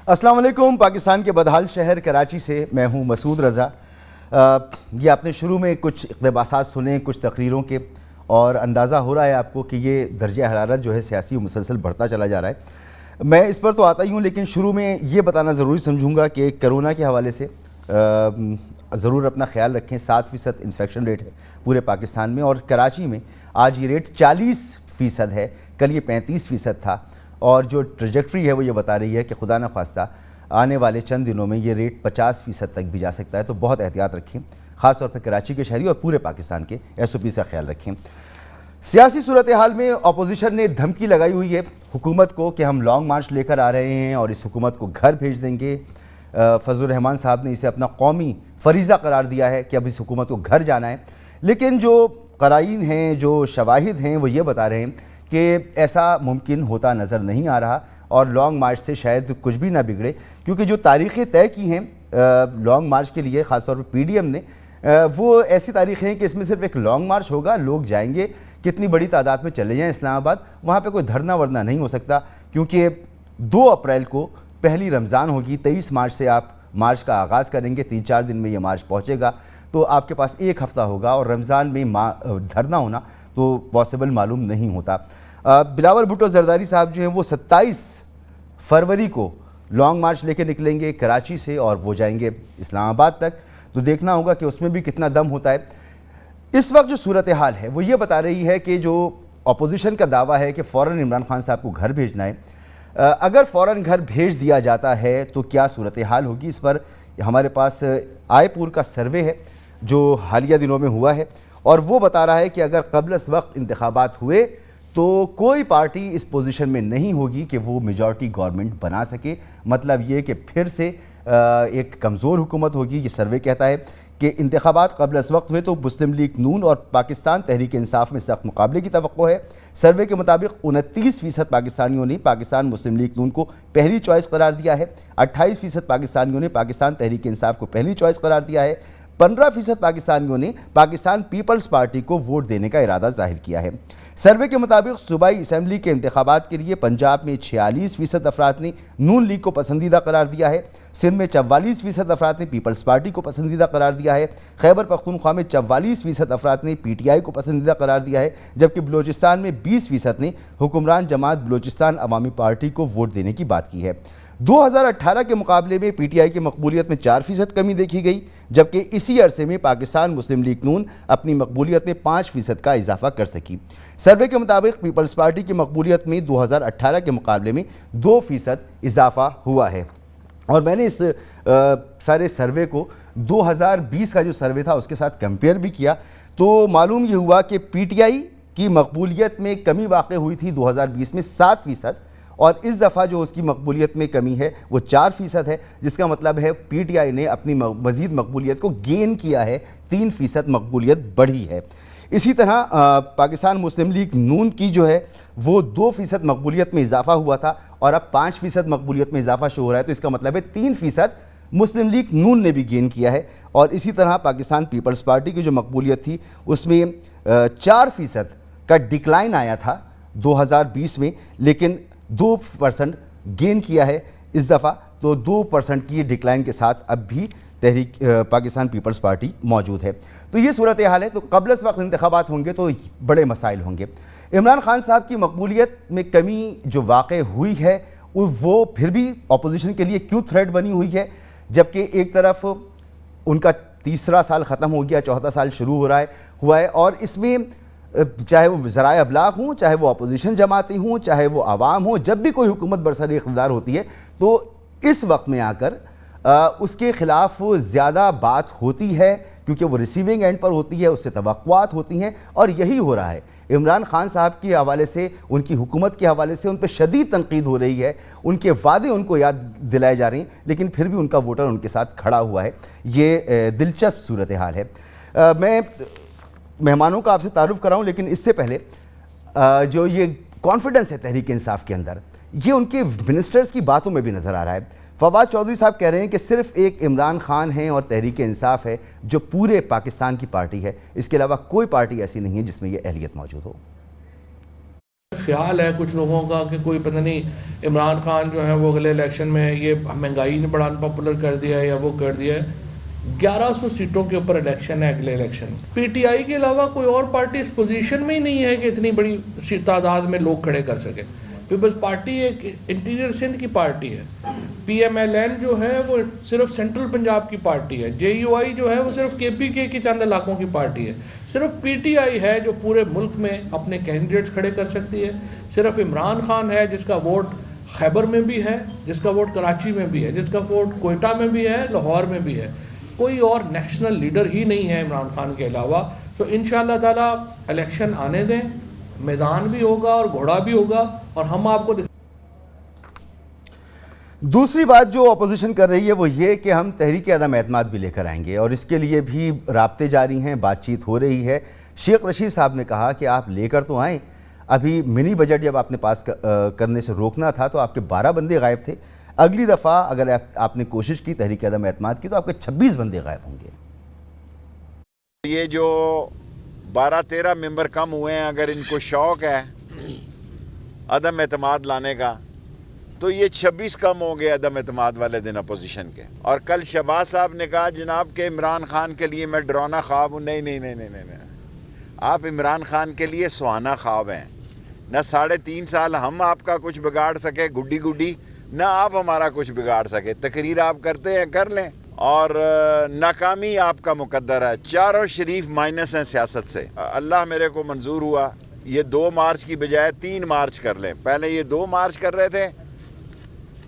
السلام علیکم۔ پاکستان کے بدحال شہر کراچی سے میں ہوں مسعود رضا۔ یہ آپ نے شروع میں کچھ اقتباسات سنے کچھ تقریروں کے، اور اندازہ ہو رہا ہے آپ کو کہ یہ درجہ حرارت جو ہے سیاسی مسلسل بڑھتا چلا جا رہا ہے۔ میں اس پر تو آتا ہی ہوں، لیکن شروع میں یہ بتانا ضروری سمجھوں گا کہ کرونا کے حوالے سے ضرور اپنا خیال رکھیں۔ 7% انفیکشن ریٹ ہے پورے پاکستان میں، اور کراچی میں آج یہ ریٹ 40% ہے، کل یہ 35% تھا، اور جو ٹریجیکٹری ہے وہ یہ بتا رہی ہے کہ خدا نہ خواستہ آنے والے چند دنوں میں یہ ریٹ 50% تک بھی جا سکتا ہے۔ تو بہت احتیاط رکھیں، خاص طور پہ کراچی کے شہری اور پورے پاکستان کے SOP کا خیال رکھیں۔ سیاسی صورتحال میں اپوزیشن نے دھمکی لگائی ہوئی ہے حکومت کو کہ ہم لانگ مارچ لے کر آ رہے ہیں اور اس حکومت کو گھر بھیج دیں گے۔ فضل الرحمان صاحب نے اسے اپنا قومی فریضہ قرار دیا ہے کہ اب اس حکومت کو گھر جانا ہے، لیکن جو قرائن ہیں، جو شواہد ہیں، وہ یہ بتا رہے ہیں کہ ایسا ممکن ہوتا نظر نہیں آ رہا، اور لانگ مارچ سے شاید کچھ بھی نہ بگڑے، کیونکہ جو تاریخیں طے کی ہیں لانگ مارچ کے لیے، خاص طور پر PDM نے، وہ ایسی تاریخیں ہیں کہ اس میں صرف ایک لانگ مارچ ہوگا، لوگ جائیں گے، کتنی بڑی تعداد میں چلے جائیں اسلام آباد، وہاں پہ کوئی دھرنا ورنا نہیں ہو سکتا، کیونکہ 2 اپریل کو پہلی رمضان ہوگی، 23 مارچ سے آپ مارچ کا آغاز کریں گے، 3-4 دن میں یہ مارچ پہنچے گا، تو آپ کے پاس 1 ہفتہ ہوگا، اور رمضان میں دھرنا ہونا تو پاسبل معلوم نہیں ہوتا۔ بلاول بھٹو زرداری صاحب جو ہیں وہ 27 فروری کو لانگ مارچ لے کے نکلیں گے کراچی سے، اور وہ جائیں گے اسلام آباد تک، تو دیکھنا ہوگا کہ اس میں بھی کتنا دم ہوتا ہے۔ اس وقت جو صورتحال ہے وہ یہ بتا رہی ہے کہ جو اپوزیشن کا دعویٰ ہے کہ فوراً عمران خان صاحب کو گھر بھیجنا ہے، اگر فوراً گھر بھیج دیا جاتا ہے تو کیا صورتحال ہوگی، اس پر ہمارے پاس آئے پور کا سروے ہے جو حالیہ دنوں میں ہوا ہے، اور وہ بتا رہا ہے کہ اگر قبل از وقت انتخابات ہوئے تو کوئی پارٹی اس پوزیشن میں نہیں ہوگی کہ وہ میجورٹی گورنمنٹ بنا سکے۔ مطلب یہ کہ پھر سے ایک کمزور حکومت ہوگی۔ یہ سروے کہتا ہے کہ انتخابات قبل از وقت ہوئے تو مسلم لیگ نون اور پاکستان تحریک انصاف میں سخت مقابلے کی توقع ہے۔ سروے کے مطابق 29% پاکستانیوں نے پاکستان مسلم لیگ نون کو پہلی چوائس قرار دیا ہے، 28% پاکستانیوں نے پاکستان تحریک انصاف کو پہلی چوائس قرار دیا ہے، 15% پاکستانیوں نے پاکستان پیپلز پارٹی کو ووٹ دینے کا ارادہ ظاہر کیا ہے۔ سروے کے مطابق صوبائی اسمبلی کے انتخابات کے لیے پنجاب میں 46% افراد نے نون لیگ کو پسندیدہ قرار دیا ہے، سندھ میں 44% افراد نے پیپلز پارٹی کو پسندیدہ قرار دیا ہے، خیبر پختونخوا میں 44% افراد نے PTI کو پسندیدہ قرار دیا ہے، جبکہ بلوچستان میں 20% نے حکمران جماعت بلوچستان عوامی پارٹی کو ووٹ دینے کی بات کی ہے۔ 2018 کے مقابلے میں PTI کی مقبولیت میں 4% کمی دیکھی گئی، جبکہ اسی عرصے میں پاکستان مسلم لیگ نون اپنی مقبولیت میں 5% کا اضافہ کر سکی۔ سروے کے مطابق پیپلز پارٹی کی مقبولیت میں 2018 کے مقابلے میں 2% اضافہ ہوا ہے۔ اور میں نے اس سارے سروے کو 2020 کا جو سروے تھا اس کے ساتھ کمپیئر بھی کیا، تو معلوم یہ ہوا کہ PTI کی مقبولیت میں کمی واقع ہوئی تھی 2020 میں 7%، اور اس دفعہ جو اس کی مقبولیت میں کمی ہے وہ 4% ہے، جس کا مطلب ہے PTI نے اپنی مزید مقبولیت کو گین کیا ہے، 3% مقبولیت بڑھی ہے۔ اسی طرح پاکستان مسلم لیگ نون کی جو ہے وہ 2% مقبولیت میں اضافہ ہوا تھا، اور اب 5% مقبولیت میں اضافہ شو ہو رہا ہے، تو اس کا مطلب ہے 3% مسلم لیگ نون نے بھی گین کیا ہے۔ اور اسی طرح پاکستان پیپلز پارٹی کی جو مقبولیت تھی اس میں 4% کا ڈکلائن آیا تھا 2020 میں، لیکن 2% گین کیا ہے اس دفعہ، تو 2% کی ڈکلائن کے ساتھ اب بھی تحریک پاکستان پیپلز پارٹی موجود ہے۔ تو یہ صورتحال ہے۔ تو قبل از وقت انتخابات ہوں گے تو بڑے مسائل ہوں گے۔ عمران خان صاحب کی مقبولیت میں کمی جو واقع ہوئی ہے وہ پھر بھی اپوزیشن کے لیے کیوں تھریٹ بنی ہوئی ہے، جبکہ ایک طرف ان کا 3را سال ختم ہو گیا، 4تھا سال شروع ہوا ہے، اور اس میں چاہے وہ ذرائع ابلاغ ہوں، چاہے وہ اپوزیشن جماعتیں ہوں، چاہے وہ عوام ہوں، جب بھی کوئی حکومت برسر اقتدار ہوتی ہے تو اس وقت میں آ کر اس کے خلاف زیادہ بات ہوتی ہے، کیونکہ وہ ریسیونگ اینڈ پر ہوتی ہے، اس سے توقعات ہوتی ہیں، اور یہی ہو رہا ہے۔ عمران خان صاحب کے حوالے سے، ان کی حکومت کے حوالے سے ان پہ شدید تنقید ہو رہی ہے، ان کے وعدے ان کو یاد دلائے جا رہے ہیں، لیکن پھر بھی ان کا ووٹر ان کے ساتھ کھڑا ہوا ہے۔ یہ دلچسپ صورتحال ہے۔ میں مہمانوں کا آپ سے تعارف کراؤں، لیکن اس سے پہلے جو یہ کانفیڈنس ہے تحریک انصاف کے اندر، یہ ان کے منسٹرز کی باتوں میں بھی نظر آ رہا ہے۔ فواد چودھری صاحب کہہ رہے ہیں کہ صرف ایک عمران خان ہیں اور تحریک انصاف ہے جو پورے پاکستان کی پارٹی ہے، اس کے علاوہ کوئی پارٹی ایسی نہیں ہے جس میں یہ اہلیت موجود ہو۔ خیال ہے کچھ لوگوں کا کہ کوئی پتہ نہیں عمران خان جو ہیں وہ اگلے الیکشن میں یہ مہنگائی نے بڑا پاپولر کر دیا ہے یا وہ کر دیا ہے. 1100 سیٹوں کے اوپر الیکشن ہے اگلے الیکشن. پی ٹی آئی کے علاوہ کوئی اور پارٹی اس پوزیشن میں ہی نہیں ہے کہ اتنی بڑی تعداد میں لوگ کھڑے کر سکے. پیپلز پارٹی ایک انٹیریئر سندھ کی پارٹی ہے. پی ایم ایل این جو ہے وہ صرف سینٹرل پنجاب کی پارٹی ہے. جے یو آئی جو ہے وہ صرف کے پی کے چند علاقوں کی پارٹی ہے. صرف پی ٹی آئی ہے جو پورے ملک میں اپنے کینڈیڈیٹس کھڑے کر سکتی ہے. صرف عمران خان ہے جس کا ووٹ خیبر میں بھی ہے, جس کا ووٹ کراچی میں بھی ہے, جس کا ووٹ کوئٹہ میں بھی ہے, لاہور میں بھی ہے. کوئی اور نیشنل لیڈر ہی نہیں ہے عمران خان کے علاوہ. تو انشاءاللہ تعالیٰ الیکشن آنے دیں, میدان بھی ہوگا اور گھوڑا بھی ہوگا اور ہم آپ کو دوسری بات جو اپوزیشن کر رہی ہے وہ یہ کہ ہم تحریک عدم اعتماد بھی لے کر آئیں گے اور اس کے لیے بھی رابطے جاری ہیں, بات چیت ہو رہی ہے. شیخ رشید صاحب نے کہا کہ آپ لے کر تو آئیں, ابھی منی بجٹ جب آپ نے پاس کرنے سے روکنا تھا تو آپ کے 12 بندے غائب تھے. اگلی دفعہ اگر آپ نے کوشش کی تحریک عدم اعتماد کی تو آپ کے 26 بندے غائب ہوں گے. یہ جو 12-13 ممبر کم ہوئے ہیں, اگر ان کو شوق ہے عدم اعتماد لانے کا تو یہ 26 کم ہوں گے عدم اعتماد والے دن اپوزیشن کے. اور کل شہباز صاحب نے کہا جناب کہ عمران خان کے لیے میں ڈرونا خواب ہوں. نہیں, آپ عمران خان کے لیے سہانا خواب ہیں. نہ 3.5 سال ہم آپ کا کچھ بگاڑ سکے گڈی, نہ آپ ہمارا کچھ بگاڑ سکے. تقریر آپ کرتے ہیں کر لیں, اور ناکامی آپ کا مقدر ہے. چاروں شریف مائنس ہیں سیاست سے. اللہ میرے کو منظور ہوا یہ 2 مارچ کی بجائے 3 مارچ کر لیں. پہلے یہ 2 مارچ کر رہے تھے,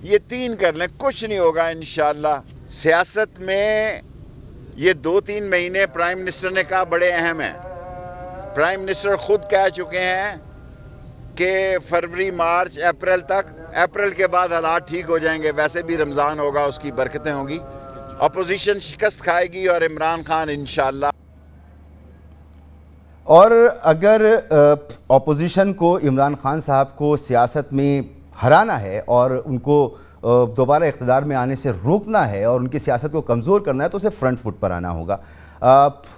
یہ 3 کر لیں. کچھ نہیں ہوگا انشاءاللہ. سیاست میں یہ 2-3 مہینے پرائم منسٹر نے کہا بڑے اہم ہیں. پرائم منسٹر خود کہہ چکے ہیں کہ فروری, مارچ, اپریل تک, اپریل کے بعد حالات ٹھیک ہو جائیں گے. ویسے بھی رمضان ہوگا, اس کی برکتیں ہوں گی. اپوزیشن شکست کھائے گی اور عمران خان انشاءاللہ. اور اگر اپوزیشن کو عمران خان صاحب کو سیاست میں ہرانا ہے اور ان کو دوبارہ اقتدار میں آنے سے روکنا ہے اور ان کی سیاست کو کمزور کرنا ہے تو اسے فرنٹ فٹ پر آنا ہوگا.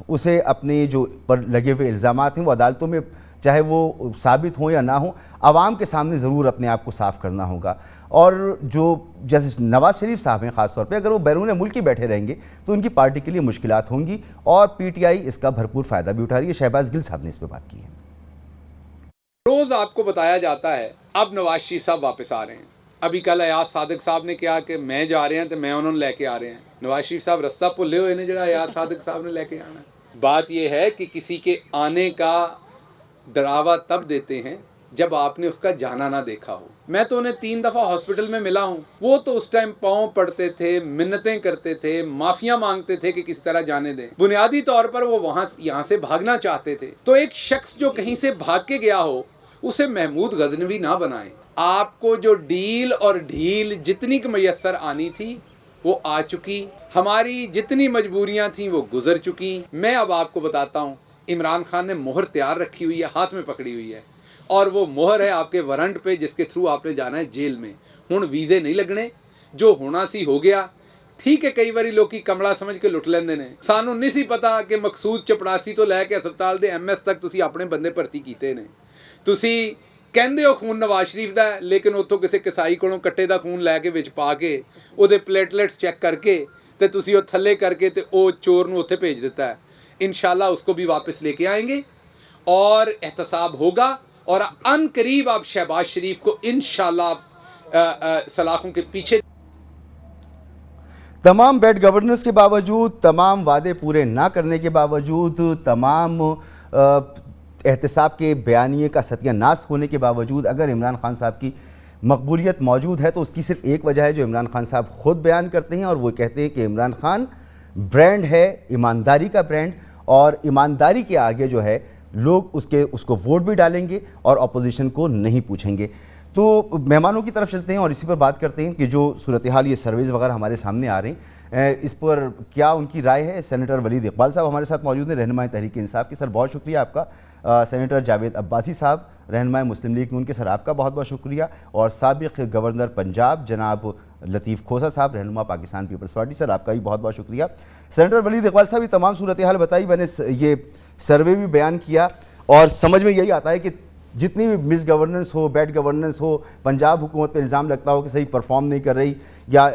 اسے اپنے جو پر لگے ہوئے الزامات ہیں وہ عدالتوں میں چاہے وہ ثابت ہوں یا نہ ہوں, عوام کے سامنے ضرور اپنے آپ کو صاف کرنا ہوگا. اور جو جیسے نواز شریف صاحب ہیں خاص طور پہ, اگر وہ بیرون ملک ہی بیٹھے رہیں گے تو ان کی پارٹی کے لیے مشکلات ہوں گی, اور پی ٹی آئی اس کا بھرپور فائدہ بھی اٹھا رہی ہے. شہباز گل صاحب نے اس پہ بات کی ہے. روز آپ کو بتایا جاتا ہے اب نواز شریف صاحب واپس آ رہے ہیں. ابھی کل ایاز صادق صاحب نے کہا کہ میں جا رہے ہیں تو میں انہوں نے لے کے آ رہے ہیں. نواز شریف صاحب رستہ بھلے ہوئے نے جڑا ایاز صادق صاحب نے لے کے آنا ہے. بات یہ ہے کہ کسی کے آنے کا ڈراوا تب دیتے ہیں جب آپ نے اس کا جانا نہ دیکھا ہو. میں تو انہیں 3 دفعہ ہاسپٹل میں ملا ہوں. وہ تو اس ٹائم پاؤں پڑتے تھے, منتیں کرتے تھے, معافیاں مانگتے تھے کہ کس طرح جانے دیں. بنیادی طور پر وہ یہاں سے بھاگنا چاہتے تھے. تو ایک شخص جو کہیں سے بھاگ کے گیا ہو اسے محمود غزنوی نہ بنائیں. آپ کو جو ڈیل اور ڈھیل جتنی کی میسر آنی تھی وہ آ چکی. ہماری جتنی مجبوریاں تھیں وہ گزر چکی. میں اب آپ کو بتاتا ہوں, عمران خان نے مہر تیار رکھی ہوئی ہے, ہاتھ میں پکڑی ہوئی ہے, اور وہ مہر ہے آپ کے وارنٹ پہ جس کے تھرو آپ نے جانا ہے جیل میں. ہن ویزے نہیں لگنے, جو ہونا سی ہو گیا. ٹھیک ہے کئی باری لوگ کمڑا سمجھ کے لٹ لیندے نے. سانوں نہیں سی پتا کہ مقصود چپڑاسی تو لے کے ہسپتال دے MS تک تسی اپنے بندے بھرتی کیتے نے. تسی کہندے ہو خون نواز شریف دا ہے, لیکن اتوں کسی کسائی کولوں کٹے دا خون لے کے وچ پا کے او دے پلیٹلیٹس چیک کر کے تے تسی او تھلے کر کے تے او چور نو اوتھے بھیج دیتا ہے. انشاءاللہ اس کو بھی واپس لے کے آئیں گے اور احتساب ہوگا, اور ان قریب آپ شہباز شریف کو انشاءاللہ سلاخوں کے پیچھے. تمام بیڈ گورننس کے باوجود, تمام وعدے پورے نہ کرنے کے باوجود, تمام احتساب کے بیانیے کا ستیہ ناس ہونے کے باوجود, اگر عمران خان صاحب کی مقبولیت موجود ہے تو اس کی صرف ایک وجہ ہے جو عمران خان صاحب خود بیان کرتے ہیں, اور وہ کہتے ہیں کہ عمران خان برانڈ ہے, ایمانداری کا برانڈ, اور ایمانداری کے آگے جو ہے لوگ اس کو ووٹ بھی ڈالیں گے اور اپوزیشن کو نہیں پوچھیں گے. تو مہمانوں کی طرف چلتے ہیں اور اسی پر بات کرتے ہیں کہ جو صورتحال یہ سرویز وغیرہ ہمارے سامنے آ رہے ہیں اس پر کیا ان کی رائے ہے. سینیٹر ولید اقبال صاحب ہمارے ساتھ موجود ہیں, رہنمائی تحریک انصاف کے. سر بہت شکریہ آپ کا. سینیٹر جاوید عباسی صاحب رہنمائی مسلم لیگ نون کے, سر آپ کا بہت بہت شکریہ. اور سابق گورنر پنجاب جناب لطیف کھوسہ صاحب رہنما پاکستان پیپلز پارٹی, سر آپ کا بھی بہت بہت شکریہ. سینیٹر ولید اقبال صاحب یہ تمام صورتحال بتائی, میں نے یہ سروے بھی بیان کیا اور سمجھ میں یہی آتا ہے کہ جتنی بھی مس گورننس ہو، بیڈ گورننس ہو، پنجاب حکومت پہ الزام لگتا ہو کہ صحیح پرفارم نہیں کر رہی، یا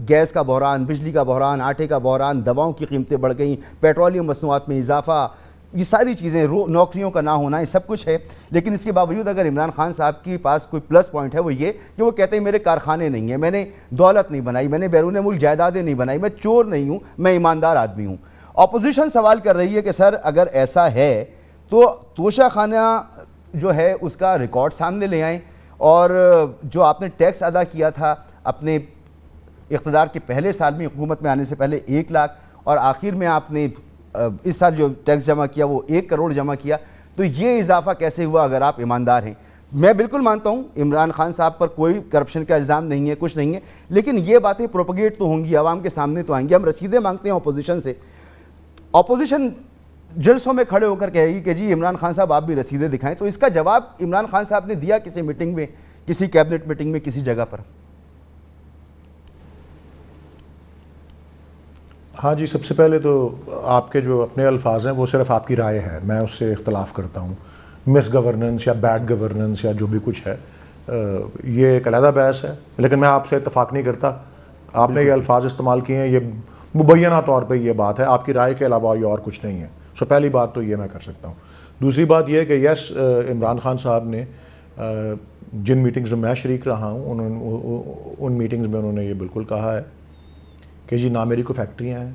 گیس کا بحران، بجلی کا بحران، آٹے کا بحران، دواؤں کی قیمتیں بڑھ گئیں، پیٹرولیم مصنوعات میں اضافہ، یہ ساری چیزیں، نوکریوں کا نہ ہونا، یہ سب کچھ ہے. لیکن اس کے باوجود اگر عمران خان صاحب کے پاس کوئی پلس پوائنٹ ہے وہ یہ کہ وہ کہتے ہیں میرے کارخانے نہیں ہیں، میں نے دولت نہیں بنائی، میں نے بیرون ملک جائیدادیں نہیں بنائی، میں چور نہیں ہوں، میں ایماندار آدمی ہوں. اپوزیشن سوال کر رہی ہے کہ سر اگر ایسا ہے تو توشہ خانہ جو ہے اس کا ریکارڈ سامنے لے آئیں، اور جو آپ نے ٹیکس ادا کیا تھا اپنے اقتدار کے پہلے سال میں، حکومت میں آنے سے پہلے 1 لاکھ، اور آخر میں آپ نے اس سال جو ٹیکس جمع کیا وہ 1 کروڑ جمع کیا، تو یہ اضافہ کیسے ہوا اگر آپ ایماندار ہیں؟ میں بالکل مانتا ہوں عمران خان صاحب پر کوئی کرپشن کا الزام نہیں ہے، کچھ نہیں ہے، لیکن یہ باتیں پروپیگیٹ تو ہوں گی، عوام کے سامنے تو آئیں گی. ہم رسیدیں مانگتے ہیں اپوزیشن سے، اپوزیشن جلسوں میں کھڑے ہو کر کہے گی کہ جی عمران خان صاحب آپ بھی رسیدیں دکھائیں، تو اس کا جواب عمران خان صاحب نے دیا کسی میٹنگ میں، کسی کیبنٹ میٹنگ میں، کسی جگہ پر؟ ہاں جی، سب سے پہلے تو آپ کے جو اپنے الفاظ ہیں وہ صرف آپ کی رائے ہے، میں اس سے اختلاف کرتا ہوں. مس گورننس یا بیڈ گورننس یا جو بھی کچھ ہے یہ ایک علیحدہ بحث ہے، لیکن میں آپ سے اتفاق نہیں کرتا. آپ نے یہ الفاظ استعمال کیے ہیں، یہ مبینہ طور پہ یہ بات ہے، آپ کی رائے کے علاوہ یہ اور کچھ نہیں ہے. سو پہلی بات تو یہ میں کر سکتا ہوں. دوسری بات یہ ہے کہ یس، عمران خان صاحب نے جن میٹنگز میں شریک رہا ہوں ان میٹنگز میں انہوں نے یہ بالکل کہا ہے کہ جی نہ میری کوئی فیکٹریاں ہیں،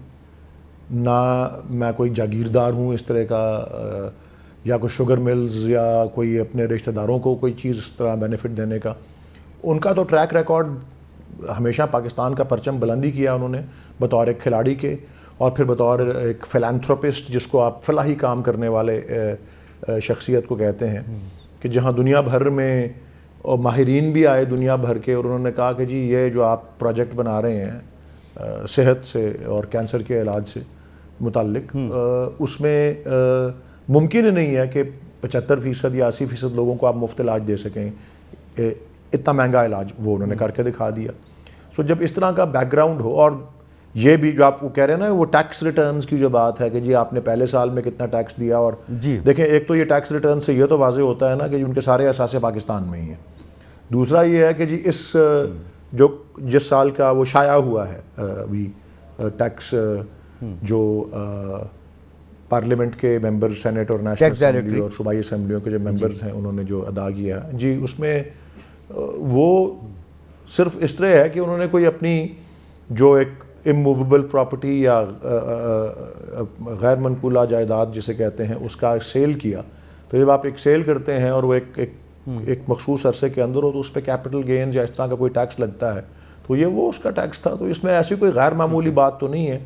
نہ میں کوئی جاگیردار ہوں اس طرح کا، یا کوئی شوگر ملز یا کوئی اپنے رشتہ داروں کو کوئی چیز اس طرح بینیفٹ دینے کا. ان کا تو ٹریک ریکارڈ ہمیشہ پاکستان کا پرچم بلندی کیا انہوں نے بطور ایک کھلاڑی کے، اور پھر بطور ایک فلانتھروپسٹ جس کو آپ فلاحی کام کرنے والے شخصیت کو کہتے ہیں، کہ جہاں دنیا بھر میں اور ماہرین بھی آئے دنیا بھر کے، اور انہوں نے کہا کہ جی یہ جو آپ پروجیکٹ بنا رہے ہیں صحت سے اور کینسر کے علاج سے متعلق، اس میں ممکن ہی نہیں ہے کہ 75% یا 80% لوگوں کو آپ مفت علاج دے سکیں، اتنا مہنگا علاج وہ انہوں نے کر کے دکھا دیا. سو جب اس طرح کا بیک گراؤنڈ ہو، اور یہ بھی جو آپ کو کہہ رہے ہیں نا وہ ٹیکس ریٹرنز کی جو بات ہے کہ جی آپ نے پہلے سال میں کتنا ٹیکس دیا، اور جی دیکھیں ایک تو یہ ٹیکس ریٹرن سے یہ تو واضح ہوتا ہے نا کہ ان کے سارے اثاثے پاکستان میں ہی ہیں. دوسرا یہ ہے کہ جی اس جس سال کا وہ شائع ہوا ہے ابھی ٹیکس جو پارلیمنٹ کے ممبر، سینٹ اور نیشنل اسمبلی اور صوبائی اسمبلیوں کے جو ممبرز ہیں انہوں نے جو ادا کیا ہے جی، اس میں وہ صرف اس طرح ہے کہ انہوں نے کوئی اپنی جو ایک اموویبل پراپرٹی یا غیر منقولہ جائیداد جسے کہتے ہیں اس کا سیل کیا. تو جب آپ ایک سیل کرتے ہیں اور وہ ایک مخصوص عرصے کے اندر ہو تو اس پہ کیپٹل گینز یا اس طرح کا کوئی ٹیکس لگتا ہے، تو یہ وہ اس کا ٹیکس تھا. تو اس میں ایسی کوئی غیر معمولی بات تو نہیں ہے.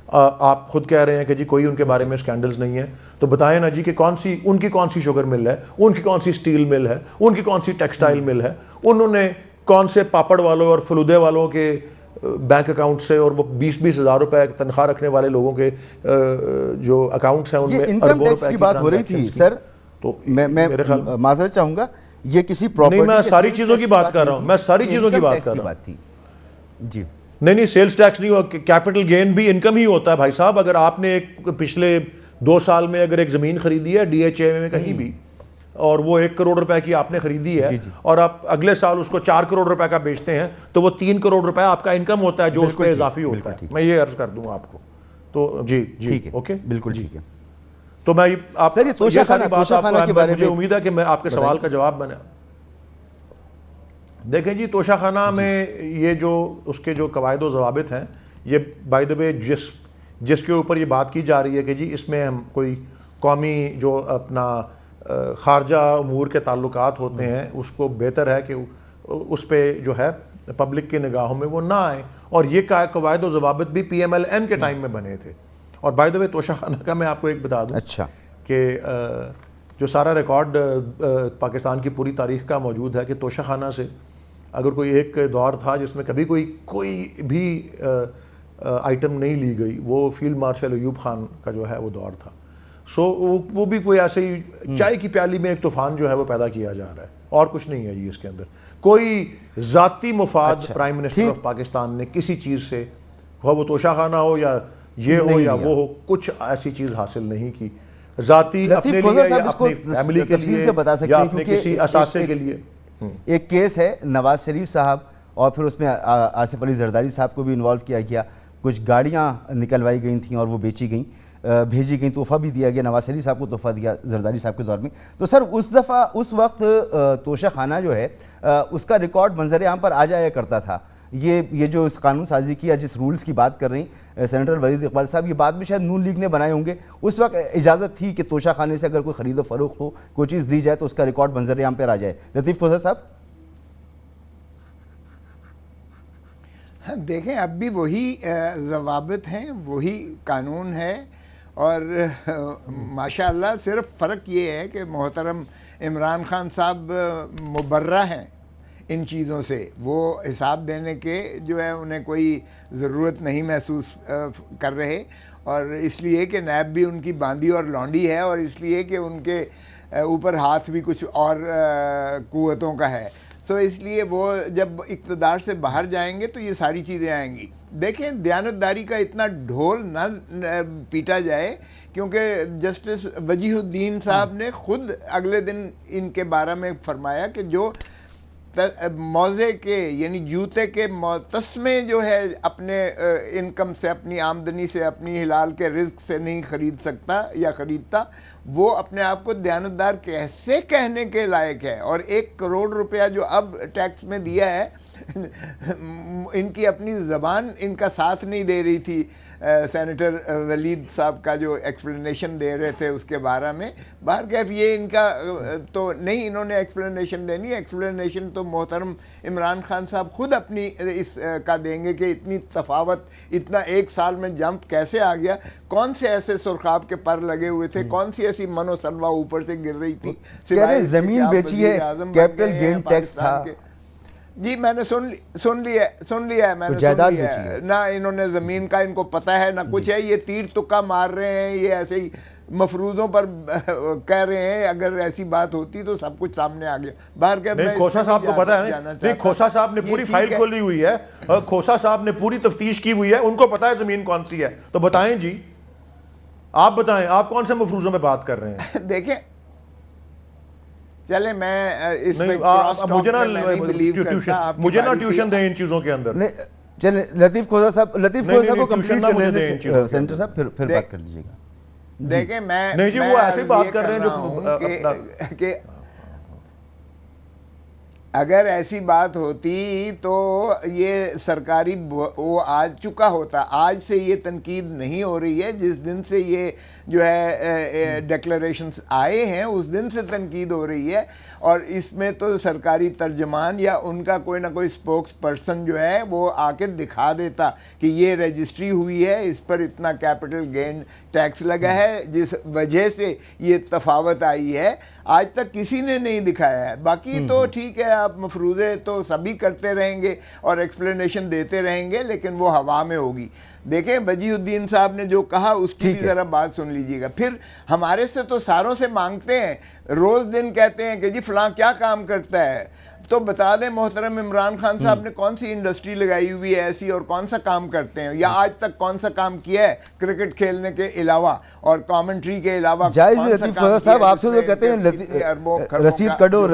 آپ خود کہہ رہے ہیں کہ جی کوئی ان کے بارے میں سکینڈلز نہیں ہے، تو بتائیں نا جی کہ ان کی کون سی شوگر مل ہے، ان کی کون سی سٹیل مل ہے، ان کی کون سی ٹیکسٹائل مل ہے، انہوں نے کون سے پاپڑ والوں اور فلودے والوں کے بینک اکاؤنٹ سے، اور وہ 20-20 ہزار روپے تنخواہ رکھنے والے لوگوں کے جو اکاؤنٹس ہیں ان میں انکم ٹیکس کی بات ہو رہی تھی سر. تو میں معذرت چاہوں گا، یہ کسی پراپرٹی نہیں، میں ساری چیزوں کی بات کر رہا ہوں، میں ساری چیزوں کی بات کر رہا ہوں. جی نہیں، سیلز ٹیکس نہیں ہو، کیپٹل گین بھی انکم ہی ہوتا ہے بھائی صاحب. اگر آپ نے ایک پچھلے 2 سال میں اگر ایک زمین خریدی ہے DHA میں کہیں بھی، اور وہ 1 کروڑ روپے کی آپ نے خریدی ہے، اور آپ اگلے سال اس کو 4 کروڑ روپے کا بیچتے ہیں، تو وہ 3 کروڑ روپے آپ کا انکم ہوتا ہے جو اس پہ اضافی ہوتا ہے. میں یہ عرض کر دوں آپ کو. تو جی ٹھیک ہے، اوکے، بالکل ٹھیک ہے. تو میں آپ سر یہ توشہ خانہ کے بارے میں مجھے امید ہے کہ میں آپ کے سوال کا جواب بنا. دیکھیں جی، توشہ خانہ میں یہ جو اس کے جو قواعد و ضوابط ہیں، یہ بائی دا وے جس کے اوپر یہ بات کی جا رہی ہے کہ جی اس میں ہم کوئی قومی جو اپنا خارجہ امور کے تعلقات ہوتے ہیں اس کو بہتر ہے کہ اس پہ جو ہے پبلک کی نگاہوں میں وہ نہ آئیں. اور یہ قواعد و ضوابط بھی PMLN کے ٹائم میں بنے تھے. اور بائی دا وے توشہ خانہ کا میں آپ کو ایک بتا دوں اچھا کہ جو سارا ریکارڈ پاکستان کی پوری تاریخ کا موجود ہے کہ توشہ خانہ سے اگر کوئی ایک دور تھا جس میں کبھی کوئی بھی آئٹم نہیں لی گئی، وہ فیلڈ مارشل ایوب خان کا جو ہے وہ دور تھا. سو وہ بھی کوئی ایسے ہی چائے کی پیالی میں ایک طوفان جو ہے وہ پیدا کیا جا رہا ہے، اور کچھ نہیں ہے جی اس کے اندر. کوئی ذاتی مفاد پرائم منسٹر آف پاکستان نے کسی چیز سے، وہ توشہ خانہ ہو یا یہ ہو یا وہ ہو، کچھ ایسی چیز حاصل نہیں کی. ذاتی اپنے لیے یا اس کو اپنی فیملی کے تفصیل لیے سے بتا سکتے یا ہیں اپنے کیونکہ کسی اثاثے کے لیے. ایک کیس ہے نواز شریف صاحب اور پھر اس میں آصف علی زرداری صاحب کو بھی انوالو کیا گیا, کچھ گاڑیاں نکلوائی گئی تھیں اور وہ بیچی گئیں, بھیجی گئیں, تحفہ بھی دیا گیا, نواز شریف صاحب کو تحفہ دیا زرداری صاحب کے دور میں. تو سر اس دفعہ اس وقت توشہ خانہ جو ہے اس کا ریکارڈ منظر عام پر آ جایا کرتا تھا. یہ جو اس قانون سازی کی یا جس رولز کی بات کر رہے ہیں سینیٹر ولید اقبال صاحب, یہ بعد میں شاید نون لیگ نے بنائے ہوں گے. اس وقت اجازت تھی کہ توشہ خانے سے اگر کوئی خرید و فروخت ہو, کوئی چیز دی جائے تو اس کا ریکارڈ منظر عام پر آ جائے. لطیف کوثر صاحب. دیکھیں اب بھی وہی ضوابط ہیں, وہی قانون ہے, اور ماشاءاللہ صرف فرق یہ ہے کہ محترم عمران خان صاحب مبرہ ہیں ان چیزوں سے. وہ حساب دینے کے جو ہے انہیں کوئی ضرورت نہیں محسوس کر رہے, اور اس لیے کہ نیب بھی ان کی باندی اور لونڈی ہے, اور اس لیے کہ ان کے اوپر ہاتھ بھی کچھ اور قوتوں کا ہے. تو اس لیے وہ جب اقتدار سے باہر جائیں گے تو یہ ساری چیزیں آئیں گی. دیکھیں دیانتداری کا اتنا ڈھول نہ پیٹا جائے, کیونکہ جسٹس وجیہ الدین صاحب نے خود اگلے دن ان کے بارے میں فرمایا کہ جو موزے کے یعنی جوتے کے تسمے جو ہے اپنے انکم سے, اپنی آمدنی سے, اپنی حلال کے رزق سے نہیں خرید سکتا یا خریدتا, وہ اپنے آپ کو دیانتدار کیسے کہنے کے لائق ہے. اور 1 کروڑ روپیہ جو اب ٹیکس میں دیا ہے, ان کی اپنی زبان ان کا ساتھ نہیں دے رہی تھی. سینیٹر ولید صاحب کا جو ایکسپلینیشن دے رہے تھے اس کے بارے میں, بہرکیف یہ ان کا تو نہیں انہوں نے ایکسپلینیشن دینی. ایکسپلینیشن تو محترم عمران خان صاحب خود اپنی اس کا دیں گے کہ اتنی تفاوت, اتنا 1 سال میں جمپ کیسے آ گیا, کون سے ایسے سرخاب کے پر لگے ہوئے تھے, کون سی ایسی منو سلوا اوپر سے گر رہی تھی. زمین بیچی ہے, کیپٹل گین ٹیکس تھا. جی میں نے سن لیا ہے, میں نے سن لیا ہے. نہ انہوں نے زمین کا ان کو پتہ ہے نہ کچھ ہے, یہ تیر تکا مار رہے ہیں, یہ ایسے ہی مفروضوں پر کہہ رہے ہیں. اگر ایسی بات ہوتی تو سب کچھ سامنے آ گیا. باہر کے کھوسا صاحب کو پتہ ہے نہیں, کھوسا صاحب نے پوری فائل کھولی ہوئی ہے, کھوسا صاحب نے پوری تفتیش کی ہوئی ہے, ان کو پتہ ہے زمین کون سی ہے. تو بتائیں جی, آپ بتائیں آپ کون سے مفروضوں میں بات کر رہے ہیں. دیکھیں چلے میں اس میں مجھے نہ ٹیوشن دیں ان چیزوں کے اندر. چلیں لطیف کوثر صاحب کو کمپلیٹ کر لینے سے سینٹر صاحب پھر بات کر لیجیے گا. دیکھیں میں نہیں جی وہ ایسے بات کر رہے ہیں جو کہ اگر ایسی بات ہوتی تو یہ سرکاری وہ آ چکا ہوتا. آج سے یہ تنقید نہیں ہو رہی ہے, جس دن سے یہ جو ہے ڈکلریشنز آئے ہیں اس دن سے تنقید ہو رہی ہے. اور اس میں تو سرکاری ترجمان یا ان کا کوئی نہ کوئی اسپوکس پرسن جو ہے وہ آ کے دکھا دیتا کہ یہ رجسٹری ہوئی ہے, اس پر اتنا کیپٹل گین ٹیکس لگا ہے, جس وجہ سے یہ تفاوت آئی ہے. آج تک کسی نے نہیں دکھایا ہے. باقی تو ٹھیک ہے, آپ مفروضے تو سبھی کرتے رہیں گے اور ایکسپلینیشن دیتے رہیں گے, لیکن وہ ہوا میں ہوگی. دیکھیں وجیہ الدین صاحب نے جو کہا اس کی بھی ذرا بات سن لیجیے گا. پھر ہمارے سے تو ساروں سے مانگتے ہیں, روز دن کہتے ہیں کہ جی فلاں کیا کام کرتا ہے. تو بتا دیں محترم عمران خان صاحب نے کون سی انڈسٹری لگائی ہوئی ہے ایسی, اور کون سا کام کرتے ہیں, یا آج تک کون سا کام کیا ہے کرکٹ کھیلنے کے علاوہ اور کامنٹری کے علاوہ. جائز لطیف صاحب آپ سے جو کہتے ہیں رسید کڈو,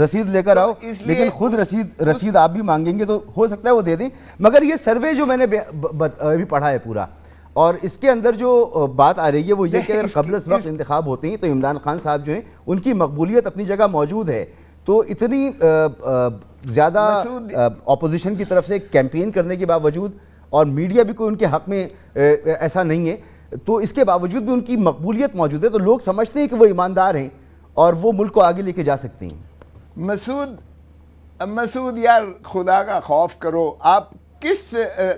رسید لے کر آؤ, لیکن خود رسید آپ بھی مانگیں گے تو ہو سکتا ہے وہ دے دیں. مگر یہ سروے جو میں نے ابھی پڑھا ہے پورا, اور اس کے اندر جو بات آ رہی ہے وہ یہ کہ اگر قبل از وقت انتخاب ہوتے ہیں تو عمران خان صاحب جو ہیں ان کی مقبولیت اپنی جگہ موجود ہے. تو اتنی زیادہ اپوزیشن کی طرف سے کیمپین کرنے کے باوجود, اور میڈیا بھی کوئی ان کے حق میں ایسا نہیں ہے, تو اس کے باوجود بھی ان کی مقبولیت موجود ہے. تو لوگ سمجھتے ہیں کہ وہ ایماندار ہیں اور وہ ملک کو آگے لے کے جا سکتے ہیں. مسعود یار خدا کا خوف کرو, آپ کس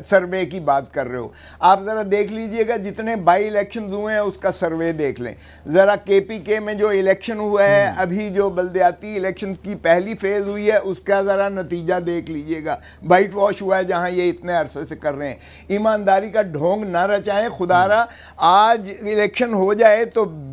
سروے کی بات کر رہے ہو؟ آپ ذرا دیکھ لیجئے گا جتنے بائی الیکشنز ہوئے ہیں اس کا سروے دیکھ لیں ذرا. کے پی کے میں جو الیکشن ہوا ہے, ابھی جو بلدیاتی الیکشن کی پہلی فیز ہوئی ہے, اس کا ذرا نتیجہ دیکھ لیجئے گا. وائٹ واش ہوا ہے جہاں یہ اتنے عرصے سے کر رہے ہیں. ایمانداری کا ڈھونگ نہ رچائیں خدا را. آج الیکشن ہو جائے تو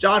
4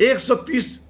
130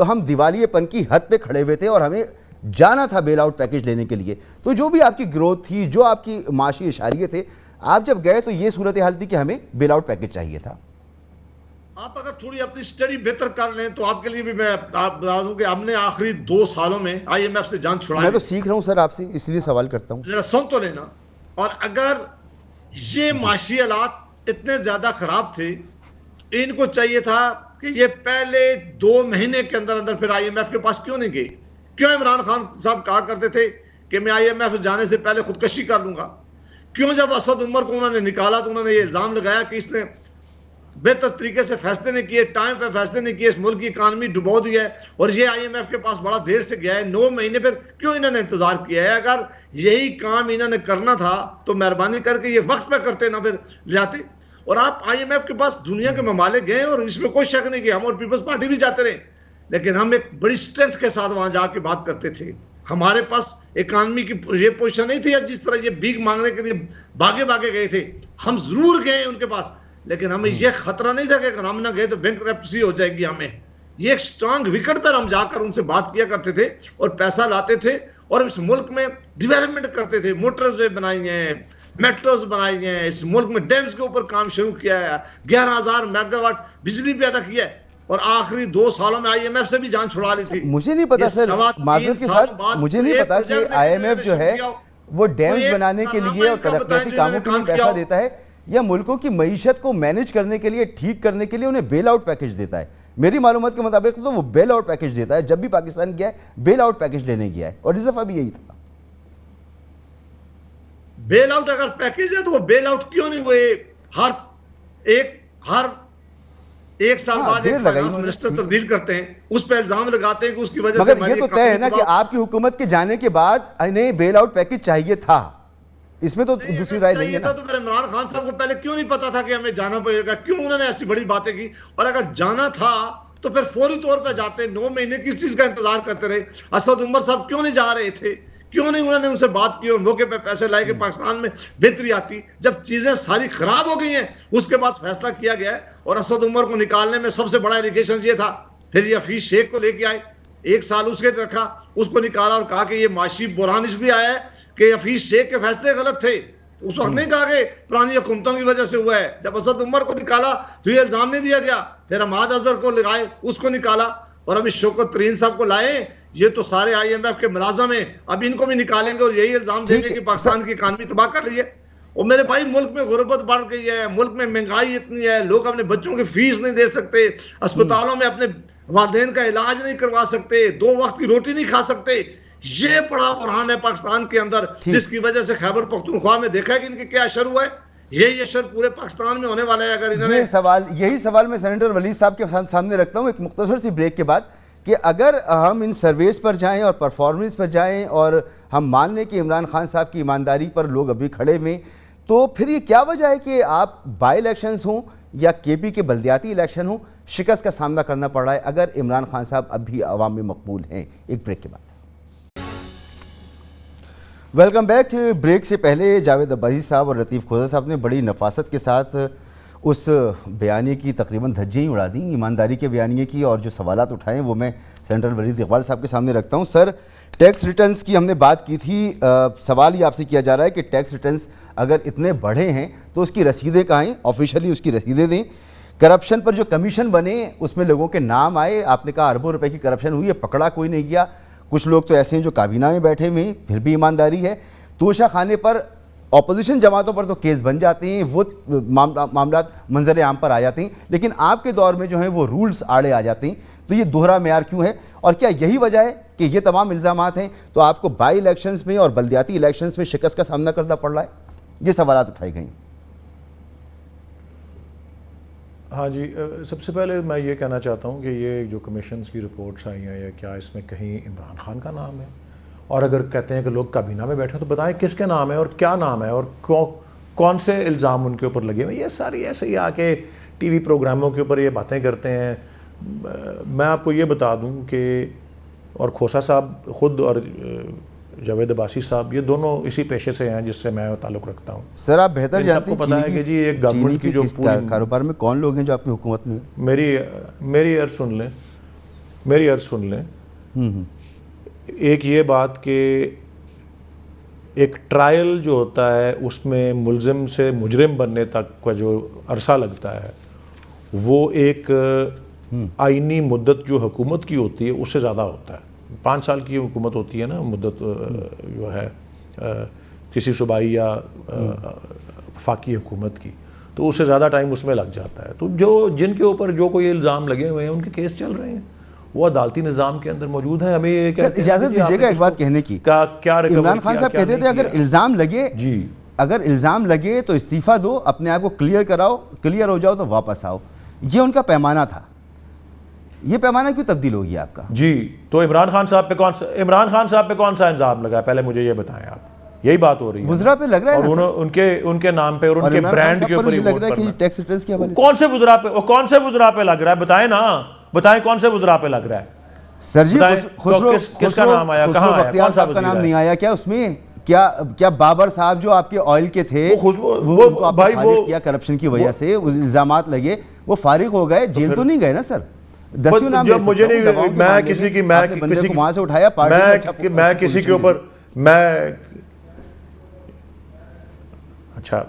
تو ہم دیوالیے پن کی حد پہ کھڑے ہوئے تھے اور ہمیں جانا تھا بیل آؤٹ پیکج لینے کے لیے. تو جو بھی آپ کی گروتھ تھی, جو آپ کی معاشی اشاریے تھے, آپ جب گئے تو یہ صورتحال تھی کہ ہمیں بیل آؤٹ پیکج چاہیے تھا. آپ اگر تھوڑی اپنی سٹڈی بہتر کر لیں تو آپ کے لیے بھی میں آپ بتا دوں کہ ہم نے آخری 2 سالوں میں آئی ایم ایف سے جان چھڑائی. میں تو سیکھ رہا ہوں سر آپ سے, اس لیے سوال کرتا ہوں. ذرا سن تو لینا. اور اگر یہ معاشی حالات اتنے زیادہ خراب تھے, ان کو چاہیے تھا کہ یہ پہلے 2 مہینے کے اندر اندر پھر آئی ایم ایف کے پاس کیوں نہیں گئے. کیوں عمران خان صاحب کہا کرتے تھے کہ میں آئی ایم ایف جانے سے پہلے خودکشی کر لوں گا. کیوں جب اسد عمر کو انہوں نے نکالا تو انہوں نے یہ الزام لگایا کہ اس نے بہتر طریقے سے فیصلے نہیں کیے, ٹائم پہ فیصلے نہیں کیے, اس ملک کی اکانومی ڈبو دی ہے, اور یہ آئی ایم ایف کے پاس بڑا دیر سے گیا ہے. 9 مہینے پھر کیوں انہوں نے انتظار کیا ہے؟ اگر یہی کام انہوں نے کرنا تھا تو مہربانی کر کے یہ وقت پہ کرتے نہ پھر لاتے. اور آپ آئی ایم ایف کے پاس دنیا کے ممالک گئے, اور اس میں کوئی شک نہیں کہ ہم اور پیپلز پارٹی بھی جاتے رہے, لیکن ہم ایک بڑی اسٹرینتھ کے ساتھ وہاں جا کے بات کرتے تھے. ہمارے پاس اکانومی کی یہ پوزیشن نہیں تھی جس طرح یہ بھیک مانگنے کے لیے بھاگے بھاگے گئے تھے. ہم ضرور گئے ان کے پاس, لیکن ہمیں یہ خطرہ نہیں تھا کہ اگر ہم نہ گئے تو بینکرپسی ہو جائے گی ہمیں. یہ ایک سٹرانگ وکٹ پر ہم جا کر ان سے بات کیا کرتے تھے اور پیسہ لاتے تھے, اور اس ملک میں ڈیولپمنٹ کرتے تھے. موٹرز وے بنائی ہیں, میٹروز بنائی ہیں, اس ملک میں ڈیمز کے اوپر کام شروع کیا ہے, 11,000 میگا واٹ بجلی پیدا کیا ہے, اور آخری 2 سالوں میں آئی ایم ایف سے بھی جان چھڑا لی تھی. مجھے نہیں پتا سر, معذرت کے ساتھ مجھے نہیں پتا کہ آئی ایم ایف جو ہے وہ ڈیمز بنانے کے لیے اور ترقیاتی کاموں کے لیے پیسہ دیتا ہے, یا ملکوں کی معیشت کو مینج کرنے کے لیے, ٹھیک کرنے کے لیے انہیں بیل آؤٹ پیکج دیتا ہے. میری معلومات کے مطابق تو وہ بیل آؤٹ پیکج دیتا ہے. جب بھی پاکستان گیا ہے بیل آؤٹ پیکج لینے گیا ہے, اور اس دفعہ بھی یہی تھا. بیل آؤٹ اگر پیکج ہے تو وہ بیل آؤٹ کیوں نہیں ہوئے؟ ہر ایک سال بعد ایک فائنانس منسٹر تبدیل کرتے ہیں, اس پہ الزام لگاتے ہیں کہ اس کی وجہ سے. مگر یہ تو طے ہے نا کہ آپ کی حکومت کے جانے کے بعد انہیں بیل آؤٹ پیکج چاہیے تھا, اس میں تو دوسری رائے نہیں ہے نا. تو پھر عمران خان صاحب کو پہلے کیوں نہیں پتا تھا کہ ہمیں جانا پڑے گا؟ کیوں انہوں نے ایسی بڑی باتیں کی؟ اور اگر جانا تھا تو پھر فوری طور پہ جاتے. 9 مہینے کس چیز کا انتظار کرتے رہے؟ اسد عمر صاحب کیوں نہیں جا رہے تھے؟ کیوں نہیں انہوں نے ان سے بات کی اور موقع پہ پیسے لائے کہ پاکستان میں بہتری آتی؟ جب چیزیں ساری خراب ہو گئی ہیں اس کے بعد فیصلہ کیا گیا ہے. اور اسد عمر کو نکالنے میں سب سے بڑا ایلیگیشن یہ تھا. پھر یہ حفیظ شیخ کو لے کے آئے, 1 سال اس کے رکھا, اس کو نکالا اور کہا کہ یہ معاشی بحران اس لیے آیا ہے کہ حفیظ شیخ کے فیصلے غلط تھے. اس وقت نہیں کہا کہ پرانی حکومتوں کی وجہ سے ہوا ہے. جب اسد عمر کو نکالا تو یہ الزام نہیں دیا گیا. پھر حماد اظہر کو لگائے, اس کو نکالا, اور ابھی شوکت ترین صاحب کو لائے. یہ تو سارے آئی ایم ایف کے ملازم ہیں, اب ان کو بھی نکالیں گے اور یہی الزام دیں گے کہ پاکستان کی اکانومی تباہ کر رہی ہے. اور میرے بھائی, ملک میں غربت بڑھ گئی ہے, ملک میں مہنگائی اتنی ہے, لوگ اپنے بچوں کی فیس نہیں دے سکتے, اسپتالوں میں اپنے والدین کا علاج نہیں کروا سکتے, 2 وقت کی روٹی نہیں کھا سکتے. یہ بڑا بحران ہے پاکستان کے اندر, جس کی وجہ سے خیبر پختونخوا میں دیکھا ہے کہ ان کے کیا اشر ہوا ہے. یہی اشر پورے پاکستان میں ہونے والا ہے اگر انہوں نے. یہی سوال میں سینیٹر ولید صاحب کے سامنے رکھتا ہوں ایک مختصر سی بریک کے بعد, کہ اگر ہم ان سرویز پر جائیں اور پرفارمنس پر جائیں اور ہم مان لیں کہ عمران خان صاحب کی ایمانداری پر لوگ ابھی کھڑے ہوئے, تو پھر یہ کیا وجہ ہے کہ آپ بائی الیکشنز ہوں یا کے پی کے بلدیاتی الیکشن ہوں, شکست کا سامنا کرنا پڑ رہا ہے اگر عمران خان صاحب اب بھی عوام میں مقبول ہیں؟ ایک بریک کے بعد. Welcome back. بریک سے پہلے جاوید عباسی صاحب اور لطیف کھوزہ صاحب نے بڑی نفاست کے ساتھ اس بیانیے کی تقریباً دھجیاں ہی اڑا دیں, ایمانداری کے بیانیے کی, اور جو سوالات اٹھائیں وہ میں سینیٹر ولید اقبال صاحب کے سامنے رکھتا ہوں. سر, ٹیکس ریٹرنز کی ہم نے بات کی تھی, سوال یہ آپ سے کیا جا رہا ہے کہ ٹیکس ریٹرنز اگر اتنے بڑھے ہیں تو اس کی رسیدیں کہاں ہیں, آفیشلی اس کی رسیدیں دیں. کرپشن پر جو کمیشن بنے اس میں لوگوں کے نام آئے, آپ نے کہا اربوں روپے کی کرپشن ہوئی ہے, پکڑا کوئی نہیں گیا. کچھ لوگ تو ایسے ہیں جو کابینہ میں بیٹھے ہوئے ہیں, پھر بھی ایمانداری ہے. توشہ خانے پر اپوزیشن جماعتوں پر تو کیس بن جاتے ہیں, وہ معاملات منظر عام پر آ جاتے ہیں, لیکن آپ کے دور میں جو ہیں وہ رولز آڑے آ جاتے ہیں. تو یہ دوہرا معیار کیوں ہے, اور کیا یہی وجہ ہے کہ یہ تمام الزامات ہیں تو آپ کو بائی الیکشنز میں اور بلدیاتی الیکشنز میں شکست کا سامنا کرنا پڑ رہا ہے؟ یہ سوالات اٹھائے گئے ہیں. ہاں جی, سب سے پہلے میں یہ کہنا چاہتا ہوں کہ یہ جو کمیشنز کی رپورٹس آئی ہیں, یا کیا اس میں کہیں عمران خان کا نام ہے؟ اور اگر کہتے ہیں کہ لوگ کابینہ میں بیٹھے ہیں تو بتائیں کس کے نام ہے اور کیا نام ہے اور کون سے الزام ان کے اوپر لگے ہوئے. یہ ساری ایسے ہی آ کے ٹی وی پروگراموں کے اوپر یہ باتیں کرتے ہیں. میں آپ کو یہ بتا دوں کہ اور کھوسا صاحب خود اور جاوید عباسی صاحب یہ دونوں اسی پیشے سے ہیں جس سے میں تعلق رکھتا ہوں. سر آپ بہتر جانتے ہیں پتہ ہے کہ جی ایک گورنمنٹ کی جو کاروبار میں کون لوگ ہیں جو آپ کی حکومت میں؟ میری عرض سن لیں. میری عرض سن لیں. ایک یہ بات کہ ایک ٹرائل جو ہوتا ہے اس میں ملزم سے مجرم بننے تک کا جو عرصہ لگتا ہے وہ ایک آئینی مدت جو حکومت کی ہوتی ہے اس سے زیادہ ہوتا ہے. 5 سال کی حکومت ہوتی ہے نا مدت جو ہے کسی صوبائی یا وفاقی حکومت کی, تو اس سے زیادہ ٹائم اس میں لگ جاتا ہے. تو جن کے اوپر جو کوئی الزام لگے ہوئے ہیں ان کے کیس چل رہے ہیں, وہ عدالتی نظام کے اندر موجود ہیں. ہمیں یہ اجازت دیجیے گا ایک بات کہنے کی. عمران خان صاحب کہتے تھے اگر الزام لگے اگر الزام لگے تو استعفیٰ دو, اپنے آپ کو کلیئر کراؤ, کلیئر ہو جاؤ تو واپس آؤ. یہ ان کا پیمانہ تھا. یہ پیمانہ کیوں تبدیل ہو گیا آپ کا؟ جی تو عمران خان صاحب پہ کون سا الزام لگا ہے پہلے مجھے یہ بتائیں آپ. یہی بات ہو رہی ہے وزراء پہ لگ رہا ہے اور ان کے نام پہ اور ان کے برانڈ کے اوپر لگ رہا ہے کہ ٹیکس ریٹرنز کے حوالے سے. کون سے وزراء پہ لگ رہا ہے بتائیں نا, بتائیں کون سے وزراء پہ لگ رہا ہے سر جی؟ کس کا نام آیا, کہاں آیا, بختیار صاحب کا نام نہیں آیا کیا اس میں؟ کیا بابر صاحب جو آپ کے آئل کے تھے وہ فارغ کیا کرپشن کی وجہ سے, الزامات لگے, وہ فارغ ہو گئے, جیل تو نہیں گئے نا سر؟ دسیوں نام مجھے نہیں, میں کسی کی وہاں سے اٹھایا میں کسی کے اوپر اچھا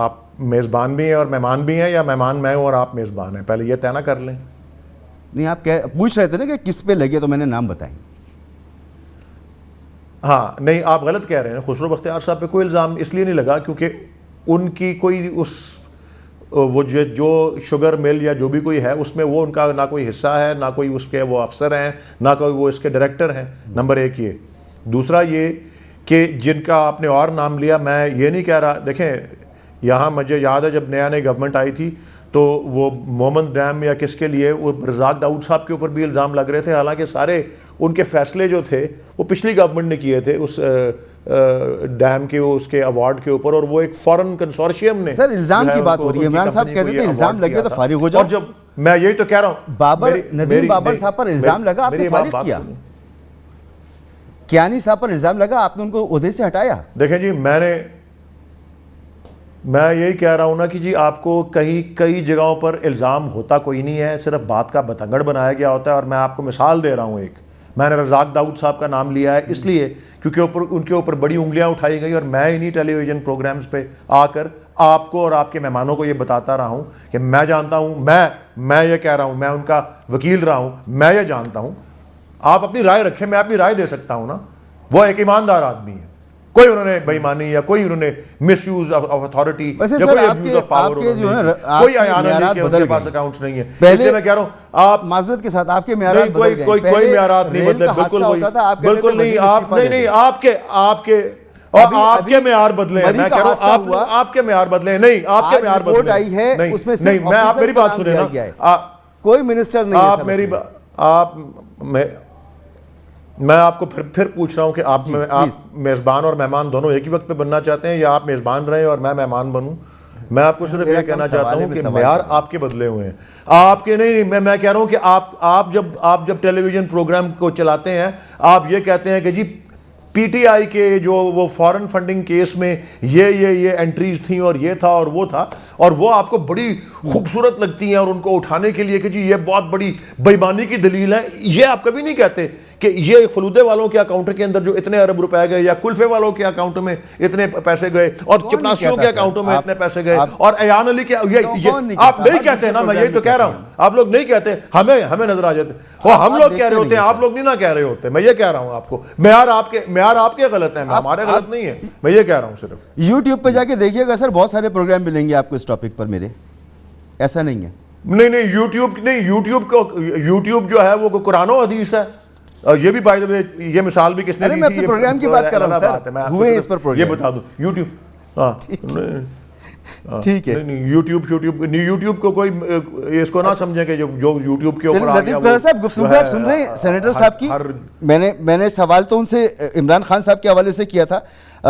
آپ میزبان بھی ہیں اور مہمان بھی ہیں, یا مہمان میں ہوں اور آپ میزبان ہیں؟ پہلے یہ طے نہ کر لیں. نہیں آپ پوچھ رہے تھے نا کہ کس پہ لگے, تو میں نے نام بتائیں. ہاں نہیں آپ غلط کہہ رہے ہیں. خسرو بختیار صاحب پہ کوئی الزام اس لیے نہیں لگا کیونکہ ان کی کوئی وہ جو شوگر مل یا جو بھی کوئی ہے اس میں وہ ان کا نہ کوئی حصہ ہے, نہ کوئی اس کے وہ افسر ہیں, نہ کوئی وہ اس کے ڈائریکٹر ہیں. نمبر 1 یہ. دوسرا یہ کہ جن کا آپ نے اور نام لیا, میں یہ نہیں کہہ رہا. دیکھیں یہاں مجھے یاد ہے جب نئی گورنمنٹ آئی تھی تو وہ مومن ڈیم یا کس کے لیے وہ رزاق داؤد صاحب کے اوپر بھی الزام لگ رہے تھے, حالانکہ سارے ان کے فیصلے جو تھے وہ پچھلی گورنمنٹ نے کیے تھے اس ڈیم کے اس کے ایوارڈ کے اوپر, اور وہ ایک فورن کنسورشیم نے. سر الزام کی بات ہو رہی ہے, عمران صاحب کہتے تھے الزام لگے تو فارغ ہو جاؤ. اور جب میں یہی تو کہہ رہا ہوں ندیم بابر صاحب پر الزام لگا, آپ نے فارغ کیا. کیانی صاحب پر الزام لگا, آپ نے ان کو عہدے سے ہٹایا. دیکھیں جی میں یہی کہہ رہا ہوں نا کہ جی آپ کو کئی جگہوں پر الزام ہوتا کوئی نہیں ہے, صرف بات کا بتنگڑ بنایا گیا ہوتا ہے. اور میں آپ کو مثال دے رہا ہوں, ایک میں نے رزاق داؤد صاحب کا نام لیا ہے اس لیے کیونکہ ان کے اوپر بڑی انگلیاں اٹھائی گئی, اور میں انہی ٹیلی ویژن پروگرامز پہ آ کر آپ کو اور آپ کے مہمانوں کو یہ بتاتا رہا ہوں کہ میں جانتا ہوں, میں یہ کہہ رہا ہوں, میں ان کا وکیل رہا ہوں, میں یہ جانتا ہوں. آپ اپنی رائے رکھیں, میں اپنی رائے دے سکتا ہوں نا. وہ ایک ایماندار آدمی ہے, کوئی انہوں نے بےایمانی یا کوئی انہوں نے مس یوز آف اتھارٹی یا کوئی ابیوز آف پاور, کوئی ایانت ان کے پاس اکاؤنٹس نہیں ہے. اس لیے میں کہہ رہا ہوں آپ معذرت کے ساتھ آپ کے معیارات بدل گئے. کوئی معیارات نہیں بدلے, بالکل نہیں. آپ کے معیار بدلے ہیں. میں کہہ رہا ہوں آپ کے معیار بدلے ہیں. نہیں آپ کے معیار بدلے آئی ہے اس میں نہیں. میں آپ میری بات سنیں نا, کوئی منسٹر نہیں ہے. میں آپ کو پھر پوچھ رہا ہوں کہ آپ میزبان اور مہمان دونوں ایک ہی وقت پہ بننا چاہتے ہیں, یا آپ میزبان رہیں اور میں مہمان بنوں؟ میں آپ کو صرف یہ کہنا چاہتا ہوں کہ معیار آپ کے بدلے ہوئے ہیں, آپ کے نہیں. میں کہہ رہا ہوں کہ آپ جب ٹیلی ویژن پروگرام کو چلاتے ہیں آپ یہ کہتے ہیں کہ جی پی ٹی آئی کے جو وہ فارن فنڈنگ کیس میں یہ انٹریز تھیں اور یہ تھا اور وہ تھا, اور وہ آپ کو بڑی خوبصورت لگتی ہیں اور ان کو اٹھانے کے لیے کہ جی یہ بہت بڑی بےایمانی کی دلیل ہے. یہ آپ کبھی نہیں کہتے کہ یہ فلودے والوں کے اکاؤنٹ کے اندر جو اتنے ارب روپے گئے, یا کلفے والوں کے اکاؤنٹ میں اتنے پیسے گئے, اور چپناسیوں کے اکاؤنٹوں میں اتنے پیسے گئے, اور ایان علی کے آپ نہیں کہتے نا. میں یہی تو کہہ رہا ہوں, آپ لوگ نہیں کہتے, ہمیں نظر آ جاتے. وہ ہم لوگ کہہ رہے ہوتے ہیں, آپ لوگ نہیں نہ کہہ رہے ہوتے. میں یہ کہہ رہا ہوں آپ کو, معیار آپ کے غلط ہیں, ہمارے غلط نہیں ہیں. میں یہ کہہ رہا ہوں صرف. یوٹیوب پہ جا کے دیکھیے گا سر, بہت سارے پروگرام ملیں گے آپ کو اس ٹاپک پر میرے. ایسا نہیں ہے. نہیں یوٹیوب جو ہے وہ قرآن و حدیث ہے. یہ بھی بائی دا وے یہ مثال بھی کس نے دی تھی, میں اپنے پروگرام کی بات کر رہا ہوں سر, ہوئے اس پر پروگرام. یہ بتا دوں یوٹیوب, ہاں ٹھیک ہے. یوٹیوب کو کوئی اس کو نہ سمجھے کہ جو یوٹیوب کے اوپر آ گیا. لطیف صاحب گفتگو آپ سن رہے ہیں سینیٹر صاحب کی. میں نے سوال تو ان سے عمران خان صاحب کے حوالے سے کیا تھا,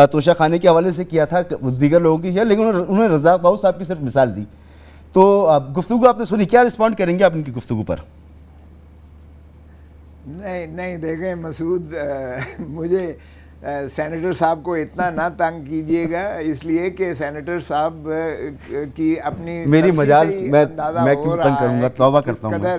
توشہ خانے کے حوالے سے کیا تھا, دیگر لوگوں کی کیا, لیکن انہوں نے رزاق داؤد صاحب کی صرف مثال دی. تو گفتگو آپ نے سنی, کیا رسپونڈ کریں گے آپ ان کی گفتگو پر؟ نہیں دیکھیں مسعود, مجھے سینیٹر صاحب کو اتنا نہ تنگ کیجئے گا, اس لیے کہ سینیٹر صاحب کی اپنی میری مجال میں کیوں تنگ کروں گا, توبہ کرتا ہوں.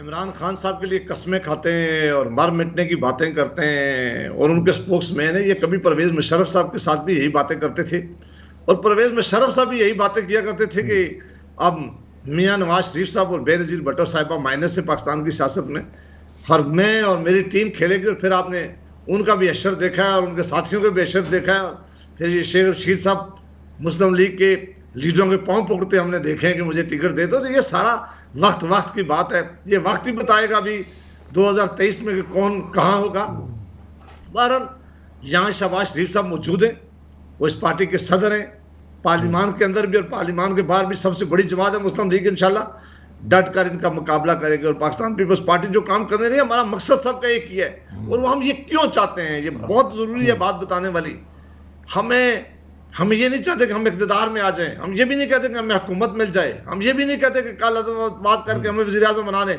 عمران خان صاحب کے لیے قسمیں کھاتے ہیں اور مر مٹنے کی باتیں کرتے ہیں اور ان کے سپوکس مین ہیں. یہ کبھی پرویز مشرف صاحب کے ساتھ بھی یہی باتیں کرتے تھے اور پرویز مشرف صاحب بھی یہی باتیں کیا کرتے تھے کہ اب میاں نواز شریف صاحب اور بے نظیر بھٹو صاحبہ مائنس سے پاکستان کی سیاست میں اور میں اور میری ٹیم کھیلے گی. اور پھر آپ نے ان کا بھی اشر دیکھا ہے اور ان کے ساتھیوں کا بھی اشر دیکھا ہے. پھر یہ شیخ رشید صاحب مسلم لیگ کے لیڈروں کے پاؤں پکڑتے ہم نے دیکھے ہیں کہ مجھے ٹکٹ دے دو. تو یہ سارا وقت کی بات ہے. یہ وقت ہی بتائے گا ابھی 2023 میں کہ کون کہاں ہوگا. بہرحال یہاں شہباز شریف صاحب موجود ہیں, وہ اس پارٹی کے صدر ہیں. پارلیمان کے اندر بھی اور پارلیمان کے باہر بھی سب سے بڑی جماعت ہے مسلم لیگ. انشاءاللہ ڈٹ کر ان کا مقابلہ کرے گی. اور پاکستان پیپلز پارٹی جو کام کرنے رہی ہے, ہمارا مقصد سب کا ایک ہی ہے. اور وہ ہم یہ کیوں چاہتے ہیں, یہ بہت ضروری ہے بات بتانے والی. ہم یہ نہیں چاہتے کہ ہم اقتدار میں آ جائیں, ہم یہ بھی نہیں کہتے کہ ہمیں حکومت مل جائے, ہم یہ بھی نہیں کہتے کہ کل بات کر کے ہمیں وزیر اعظم بنا دیں.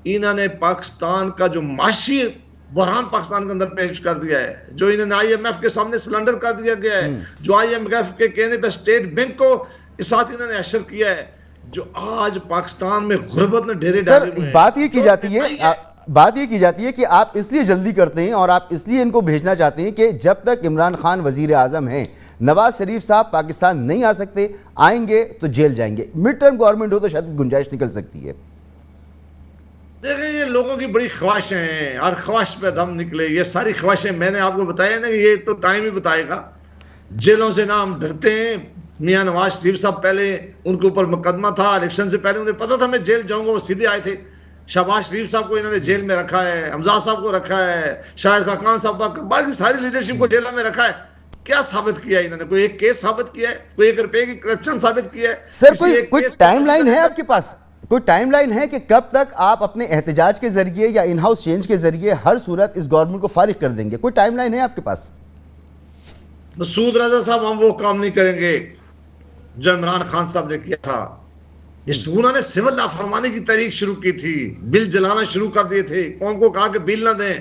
انہوں نے پاکستان کا جو معاشی بحران پاکستان کے اندر پیش کر دیا ہے, جو انہوں نے آئی ایم ایف کے سامنے سلنڈر کر دیا گیا ہے, جو آئی ایم ایف کے کہنے پہ اسٹیٹ بینک کو اس ساتھ انہوں نے اشر کیا ہے, جو آج پاکستان میں غربت نے ڈھیرے ڈالے ہوئے ہیں. بات یہ کی جاتی ہے کہ آپ اس لیے جلدی کرتے ہیں اور آپ اس لیے ان کو بھیجنا چاہتے ہیں کہ جب تک عمران خان وزیر اعظم ہیں, نواز شریف صاحب پاکستان نہیں آ سکتے, آئیں گے تو جیل جائیں گے. مڈ ٹرم گورنمنٹ ہو تو شاید گنجائش نکل سکتی ہے. دیکھیں یہ لوگوں کی بڑی خواہشیں ہیں, ہر خواہش پہ دم نکلے. یہ ساری خواہشیں میں نے آپ کو بتایا نا کہ یہ تو ٹائم ہی بتائے گا. جیلوں سے نہ ہم ڈرتے ہیں. میاں نواز شریف صاحب پہلے ان کے اوپر مقدمہ تھا, الیکشن سے پہلے انہیں پتا تھا میں جیل جاؤں گا, وہ سیدھے آئے تھے. شہباز شریف صاحب کو انہوں نے جیل میں رکھا ہے, حمزہ صاحب کو رکھا ہے, شاہد خاقان صاحب, باقی ساری لیڈرشپ کو جیل میں رکھا ہے. کیا ثابت کیا ہے انہوں نے؟ کوئی ایک کیس ثابت کیا ہے, کوئی 1 روپے کی کرپشن ثابت کیا ہے؟ سر کوئی ٹائم لائن ہے آپ کے پاس, کوئی ٹائم لائن ہے کہ کب تک آپ اپنے احتجاج کے ذریعے یا ان ہاؤس چینج کے ذریعے ہر صورت اس گورنمنٹ کو فارغ کر دیں گے؟ کوئی ٹائم لائن ہے آپ کے پاس؟ مسعود رضا صاحب ہم وہ کام نہیں کریں گے جو عمران خان صاحب نے کیا تھا. انہوں نے سول نافرمانی کی تحریک شروع کی تھی, بل جلانا شروع کر دیے تھے, قوم کو کہا کہ بل نہ دیں.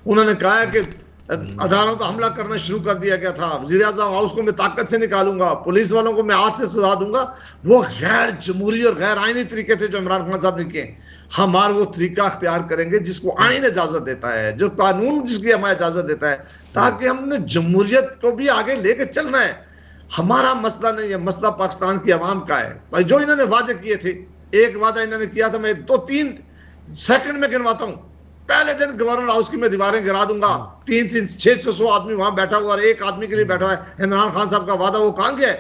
انہوں نے کہا کہ اداروں پر حملہ کرنا شروع کر دیا گیا تھا. وزیر اعظم ہاؤس کو میں طاقت سے نکالوں گا, پولیس والوں کو میں ہاتھ سے سزا دوں گا. وہ غیر جمہوری اور غیر آئینی طریقے تھے جو عمران خان صاحب نے کیے. ہمارا وہ طریقہ اختیار کریں گے جس کو آئین اجازت دیتا ہے, جو قانون جس کی ہمیں اجازت دیتا ہے, تاکہ ہم نے جمہوریت کو بھی آگے لے کے چلنا ہے. ہمارا مسئلہ نہیں ہے, مسئلہ پاکستان کی عوام کا ہے. بھائی جو انہوں نے وعدے کیے تھے, ایک وعدہ انہوں نے کیا تھا, میں 2-3 سیکنڈ میں گنواتا ہوں. پہلے دن گورنر ہاؤس کی میں دیواریں گرا دوں گا. 300-600 آدمی وہاں بیٹھا ہوا اور ایک آدمی کے لیے بیٹھا ہوا ہے. عمران خان صاحب کا وعدہ وہ کہاں گیا ہے؟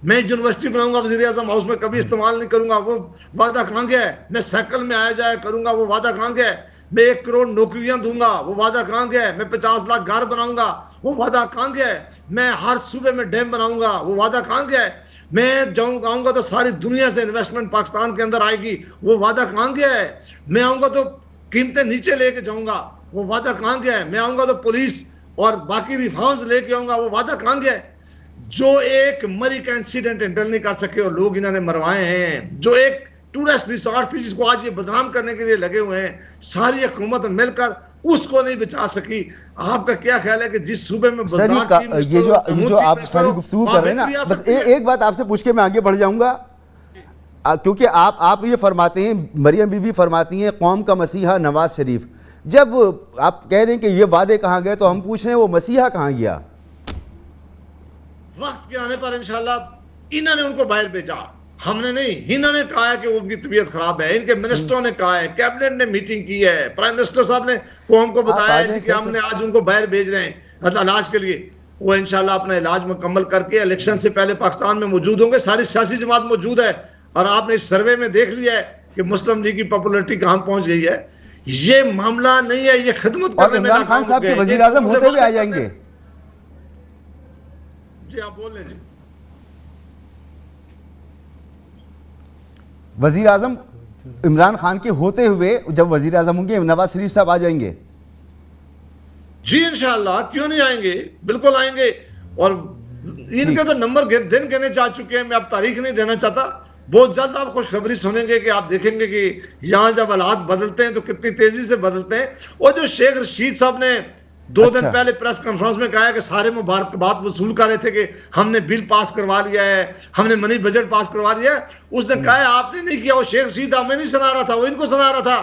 میں یونیورسٹی بناؤں گا وزیر اعظم ہاؤس میں, کبھی استعمال نہیں کروں گا, وہ وعدہ کہاں گیا ہے؟ میں سائیکل میں آیا جایا کروں گا, وہ وعدہ کہاں گیا ہے؟ میں 1 کروڑ نوکریاں دوں گا, وہ وعدہ کہاں گیا ہے؟ میں 50 لاکھ گھر بناؤں گا, وہ وعدہ کہاں گیا ہے؟ میں ہر صوبے میں ڈیم بناؤں گا, وہ وعدہ کہاں گیا ہے؟ میں آؤں گا تو ساری دنیا سے انویسٹمنٹ پاکستان کے اندر آئے گی, وہ وعدہ کہاں گیا ہے؟ میں آؤں گا تو قیمتیں نیچے لے کے جاؤں گا, وہ وعدہ کہاں گیا ہے؟ میں آؤں گا تو پولیس اور باقی ریفارمز لے کے آؤں گا, وہ وعدہ کہاں گیا ہے؟ جو ایک مری کا انسیڈنٹ ہینڈل نہیں کر سکے اور لوگ انہوں نے مروائے ہیں, جو ایک ٹورسٹ ریسورٹ تھی جس کو آج یہ بدنام کرنے کے لیے لگے ہوئے ہیں, ساری حکومت مل کر اس کو نہیں بچا سکی. آپ کا کیا خیال ہے کہ جس صوبے میں یہ جو آپ ساری گفتگو کر رہے ہیں نا, بس ایک بات آپ سے پوچھ کے میں آگے بڑھ جاؤں گا, کیونکہ آپ یہ فرماتے ہیں, مریم بی بی فرماتی ہیں قوم کا مسیحا نواز شریف. جب آپ کہہ رہے ہیں کہ یہ وعدے کہاں گئے تو ہم پوچھ رہے ہیں وہ مسیحا کہاں گیا؟ وقت کے آنے پر انشاءاللہ انہوں نے ان کو باہر بھیجا, ہم نے نہیں. انہوں نے کہا ہے کہ ان کی طبیعت خراب ہے, ان کے منسٹروں نے کہا ہے, کیبنٹ نے میٹنگ کی ہے, پرائم منسٹر صاحب نے قوم کو بتایا ہے کہ ہم نے آج ان کو باہر بھیج رہے ہیں علاج کے لیے. وہ انشاءاللہ اپنا علاج مکمل کر کے الیکشن سے پہلے پاکستان میں موجود ہوں گے. ساری سیاسی جماعت موجود ہے, اور آپ نے اس سروے میں دیکھ لیا ہے کہ مسلم لیگ کی پاپولرٹی کہاں پہنچ گئی ہے. یہ معاملہ نہیں ہے, یہ خدمت کرنے میں عمران خان صاحب کے وزیر اعظم ہوتے ہوئے آ جائیں گے. جی آپ بول لیں. جی وزیر اعظم عمران خان کے ہوتے ہوئے جب وزیر اعظم ہوں گے نواز شریف صاحب آ جائیں گے؟ جی انشاءاللہ, کیوں نہیں آئیں گے, بالکل آئیں گے. اور ان کے تو نمبر دن کہنے چاہ چکے ہیں, میں اب تاریخ نہیں دینا چاہتا. بہت جلد آپ خوشخبری سنیں گے کہ آپ دیکھیں گے کہ یہاں جب حالات بدلتے ہیں تو کتنی تیزی سے بدلتے ہیں. اور جو شیخ رشید صاحب نے 2 دن پہلے پریس کانفرنس میں کہا ہے کہ سارے مبارکباد وصول کر رہے تھے کہ ہم نے بل پاس کروا لیا ہے, ہم نے منی بجٹ پاس کروا لیا ہے, اس نے کہا ہے آپ نے نہیں کیا. وہ شیخ رشید ہمیں نہیں سنا رہا تھا, وہ ان کو سنا رہا تھا